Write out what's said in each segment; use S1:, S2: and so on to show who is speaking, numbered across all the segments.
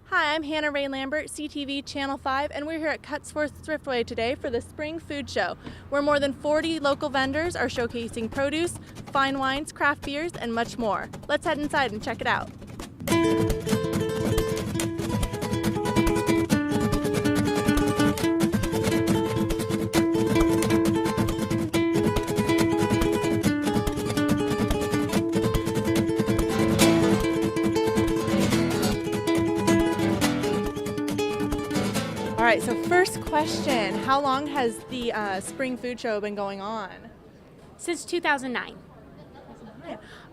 S1: Hi, I'm Hannah Ray Lambert, CTV Channel 5, and we're here at Cutsworth Thriftway today for the Spring Food Show, where more than 40 local vendors are showcasing produce, fine wines, craft beers, and much more. Let's head inside and check it out. All right, so first question, how long has the Spring Food Show been going on?
S2: Since 2009.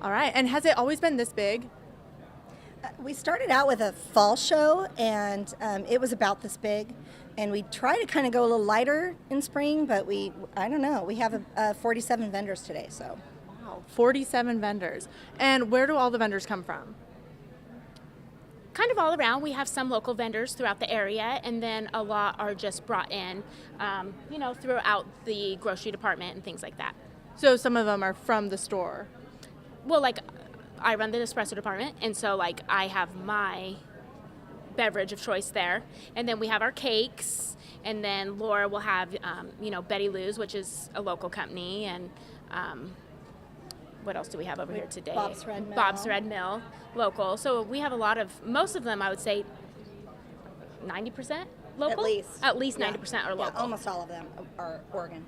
S1: All right, and has it always been this big?
S3: We started out with a fall show, and it was about this big. And we try to kind of go a little lighter in spring, but I don't know, we have 47 vendors today, so.
S1: Wow, 47 vendors. And where do all the vendors come from?
S2: Kind of all around. We have some local vendors throughout the area, and then a lot are just brought in, throughout the grocery department and things like that.
S1: So some of them are from the store.
S2: Well, like, I run the espresso department, and so, like, I have my beverage of choice there. And then we have our cakes, and then Laura will have, Betty Lou's, which is a local company, and what else do we have over here today?
S3: Bob's Red Mill.
S2: Bob's Red Mill, local. So we have a lot of, most of them, I would say, 90% local? At least 90% are local.
S3: Yeah, almost all of them are Oregon.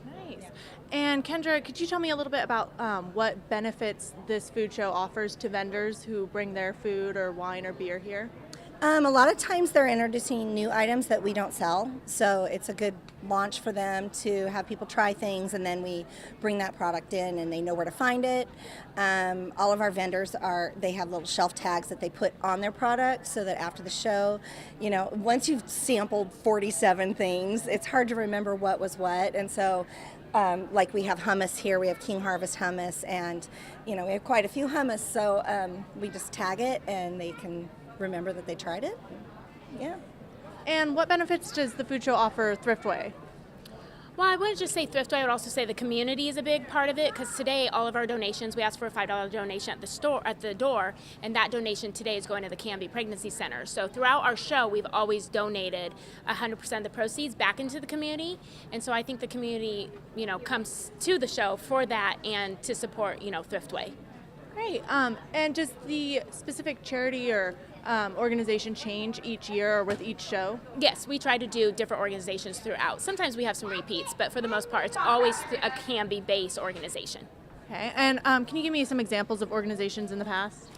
S1: Nice. And Kendra, could you tell me a little bit about what benefits this food show offers to vendors who bring their food or wine or beer here?
S3: A lot of times they're introducing new items that we don't sell, so it's a good launch for them to have people try things, and then we bring that product in and they know where to find it. All of our vendors they have little shelf tags that they put on their product so that after the show, once you've sampled 47 things, it's hard to remember what was what, and so like we have hummus here, we have King Harvest hummus, and we have quite a few hummus, so we just tag it and they can remember that they tried it. Yeah.
S2: And what benefits does the food show offer Thriftway? Well, I wouldn't just say Thriftway, I would also say the community is a big part of it, because today all of our donations, we ask for a $5 donation at the door, and that donation today is going to the Canby Pregnancy Center. So throughout our show, we've always donated 100% of the proceeds back into the community, and so I think the community, comes to the show for that and to support, Thriftway.
S1: Great. And does the specific charity or organization change each year or with each show?
S2: Yes, we try to do different organizations throughout. Sometimes we have some repeats, but for the most part, it's always a Canby-based organization.
S1: Okay. And can you give me some examples of organizations in the past?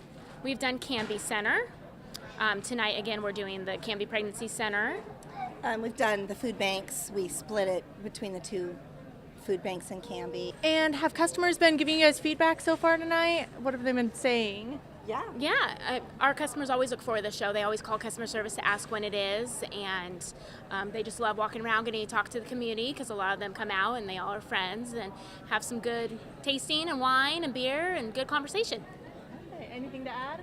S2: We've done Canby Center. Tonight, again, we're doing the Canby Pregnancy Center.
S3: We've done the food banks. We split it between the two food banks in Canby.
S1: And have customers been giving you guys feedback so far tonight? What have they been saying?
S2: Yeah, our customers always look forward to the show. They always call customer service to ask when it is, and they just love walking around, getting to talk to the community, because a lot of them come out and they all are friends and have some good tasting and wine and beer and good conversation.
S1: Okay, anything to add?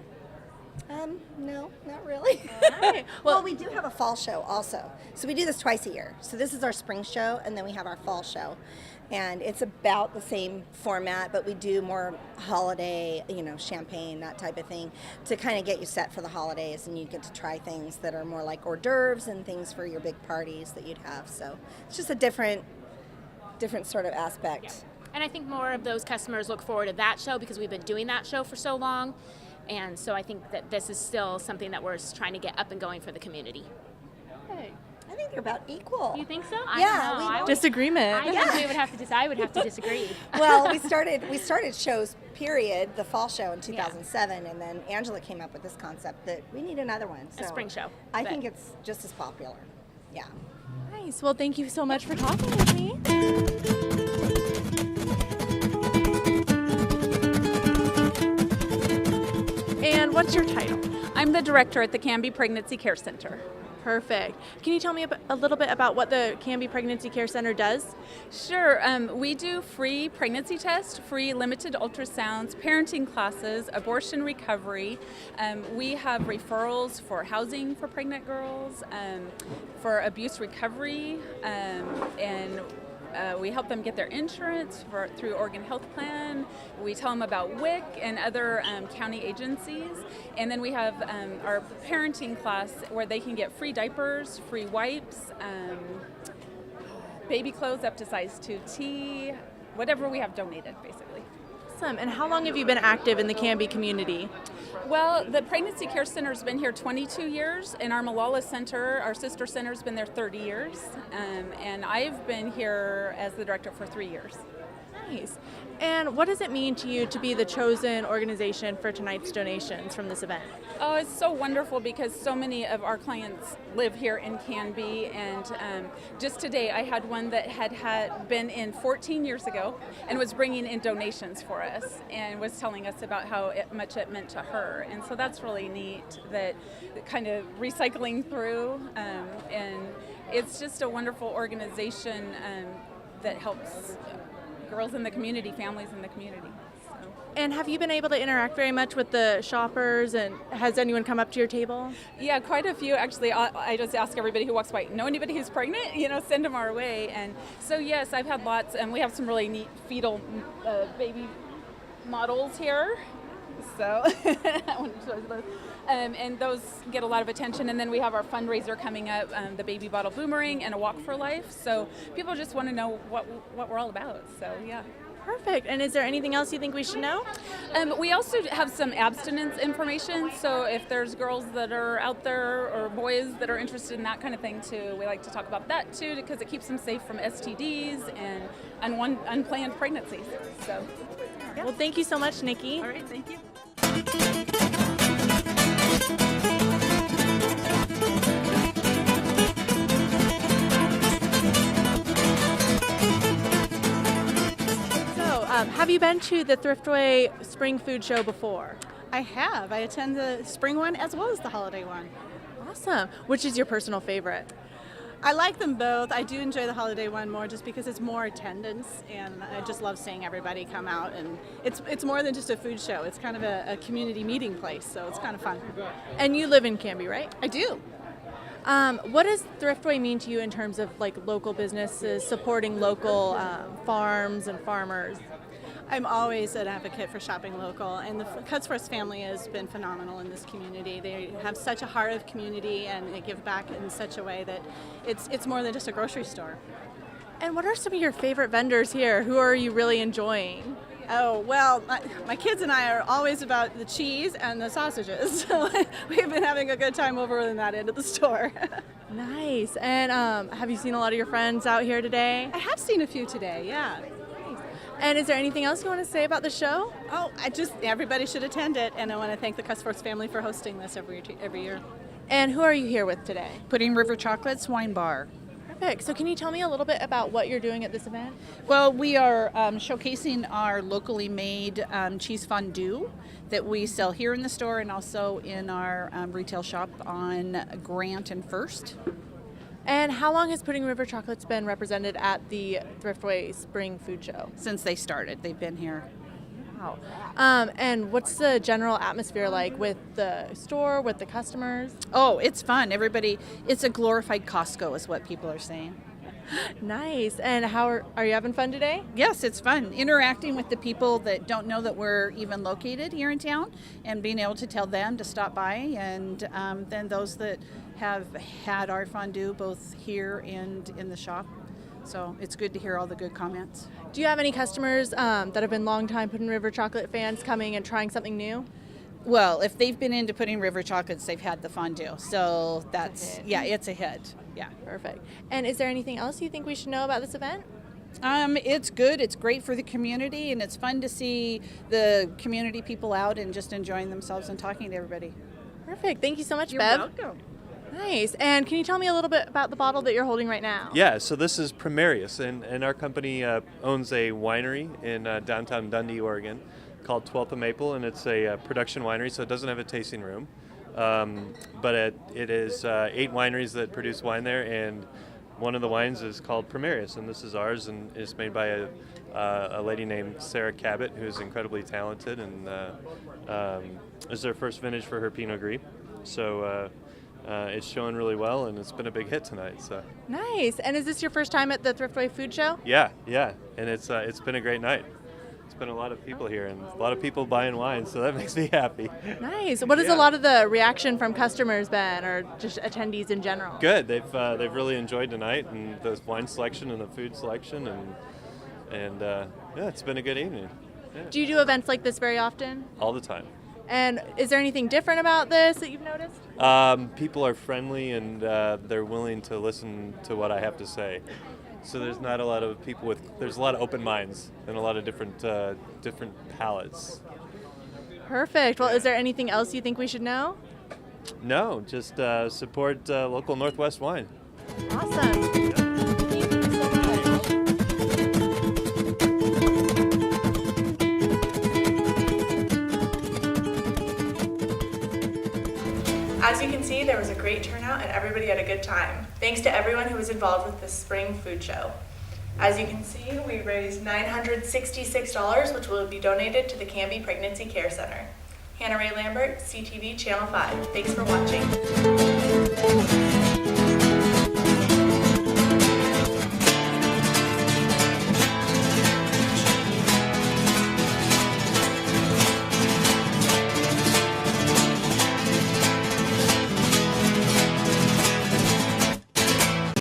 S3: No, not really.
S1: All right.
S3: Well, we do have a fall show also. So we do this twice a year. So this is our spring show, and then we have our fall show. And it's about the same format, but we do more holiday, champagne, that type of thing, to kind of get you set for the holidays, and you get to try things that are more like hors d'oeuvres and things for your big parties that you'd have. So it's just a different sort of aspect.
S2: Yeah. And I think more of those customers look forward to that show because we've been doing that show for so long. And so I think that this is still something that we're trying to get up and going for the community.
S1: Okay.
S3: I think they're about equal.
S2: You think so?
S3: Yeah.
S1: Disagreement.
S2: I think we would have to decide. I would have to disagree.
S3: Well, we started shows, period, the fall show in 2007, and then Angela came up with this concept that we need another one. So
S2: a spring show.
S3: I think it's just as popular. Yeah.
S1: Nice. Well, thank you so much for talking with me. And what's your title?
S4: I'm the director at the Canby Pregnancy Care Center.
S1: Perfect. Can you tell me a little bit about what the Canby Pregnancy Care Center does?
S4: Sure. We do free pregnancy tests, free limited ultrasounds, parenting classes, abortion recovery. We have referrals for housing for pregnant girls, for abuse recovery, and We help them get their insurance through Oregon Health Plan. We tell them about WIC and other county agencies. And then we have our parenting class where they can get free diapers, free wipes, baby clothes up to size 2T, whatever we have donated, basically.
S1: Awesome. And how long have you been active in the Canby community?
S4: Well, the Pregnancy Care Center has been here 22 years, and our Malala Center, our sister center, has been there 30 years. And I've been here as the director for 3 years.
S1: Nice. And what does it mean to you to be the chosen organization for tonight's donations from this event?
S4: Oh, it's so wonderful because so many of our clients live here in Canby, and just today I had one that had been in 14 years ago and was bringing in donations for us and was telling us about how much it meant to her. And so that's really neat, that kind of recycling through, and it's just a wonderful organization that helps girls in the community, families in the community. So.
S1: And have you been able to interact very much with the shoppers, and has anyone come up to your table?
S4: Yeah, quite a few actually. I just ask everybody who walks by, know anybody who's pregnant? Send them our way. And so yes, I've had lots, and we have some really neat fetal baby models here. So I want to show those. And those get a lot of attention. And then we have our fundraiser coming up, the Baby Bottle Boomerang and a Walk for Life. So people just want to know what we're all about. So yeah.
S1: Perfect. And is there anything else you think we should know?
S4: We also have some abstinence information. So if there's girls that are out there or boys that are interested in that kind of thing too, we like to talk about that too, because it keeps them safe from STDs and unplanned pregnancies. So. Yeah.
S1: Well, thank you so much, Nikki.
S4: All right, thank you.
S1: Have you been to the Thriftway Spring Food Show before?
S5: I have. I attend the spring one as well as the holiday one.
S1: Awesome. Which is your personal favorite?
S5: I like them both. I do enjoy the holiday one more just because it's more attendance, and I just love seeing everybody come out. And it's more than just a food show. It's kind of a community meeting place, so it's kind of fun.
S1: And you live in Canby, right?
S5: I do.
S1: What does Thriftway mean to you in terms of like local businesses, supporting local farms and farmers?
S5: I'm always an advocate for shopping local, and the Cutsworth family has been phenomenal in this community. They have such a heart of community, and they give back in such a way that it's more than just a grocery store.
S1: And what are some of your favorite vendors here? Who are you really enjoying?
S5: Oh, well, my kids and I are always about the cheese and the sausages, so we've been having a good time over in that end of the store.
S1: Nice. And have you seen a lot of your friends out here today?
S5: I have seen a few today, yeah.
S1: And is there anything else you want to say about the show?
S5: Oh, everybody should attend it, and I want to thank the Cutsworth family for hosting this every year.
S1: And who are you here with today?
S6: Pudding River Chocolates Wine Bar.
S1: Perfect. So can you tell me a little bit about what you're doing at this event?
S6: Well, we are showcasing our locally made cheese fondue that we sell here in the store and also in our retail shop on Grant and First.
S1: And how long has Pudding River Chocolates been represented at the Thriftway Spring Food Show?
S6: Since they started, they've been here.
S1: Wow. And what's the general atmosphere like with the store, with the customers?
S6: Oh, it's fun. It's a glorified Costco is what people are saying.
S1: Nice. And how are you having fun today?
S6: Yes, it's fun. Interacting with the people that don't know that we're even located here in town and being able to tell them to stop by, and then those that have had our fondue both here and in the shop. So it's good to hear all the good comments.
S1: Do you have any customers that have been longtime Pudding River Chocolate fans coming and trying something new?
S6: Well, if they've been into Pudding River Chocolates, they've had the fondue. So it's a hit. Yeah.
S1: Perfect. And is there anything else you think we should know about this event?
S6: It's good. It's great for the community, and it's fun to see the community people out and just enjoying themselves and talking to everybody.
S1: Perfect. Thank you so much,
S6: You're
S1: Bev.
S6: welcome.
S1: Nice. And can you tell me a little bit about the bottle that you're holding right now?
S7: Yeah, so this is Primarius, and our company owns a winery in downtown Dundee, Oregon, called 12th of Maple, and it's a production winery, so it doesn't have a tasting room. But it is 8 wineries that produce wine there, and one of the wines is called Primarius, and this is ours, and it's made by a lady named Sarah Cabot, who's incredibly talented, and is their first vintage for her Pinot Gris. So it's showing really well, and it's been a big hit tonight. So
S1: Nice. And is this your first time at the Thriftway Food Show?
S7: yeah, and it's been a great night. It's been a lot of people here and a lot of people buying wine, so that makes me happy.
S1: Nice. What has a lot of the reaction from customers been, or just attendees in general?
S7: Good. They've really enjoyed tonight and the wine selection and the food selection, and yeah, it's been a good evening. Yeah.
S1: Do you do events like this very often?
S7: All the time.
S1: And is there anything different about this that you've noticed?
S7: People are friendly and they're willing to listen to what I have to say. So there's not a lot of people there's a lot of open minds and a lot of different palates.
S1: Perfect. Well, is there anything else you think we should know?
S7: No, just support local Northwest wine.
S1: Awesome. Thank you so much. As you can see, there was a great turnout and everybody had a good time. Thanks to everyone who was involved with this spring food show. As you can see, we raised $966, which will be donated to the Canby Pregnancy Care Center. Hannah Ray Lambert, CTV Channel 5. Thanks for watching.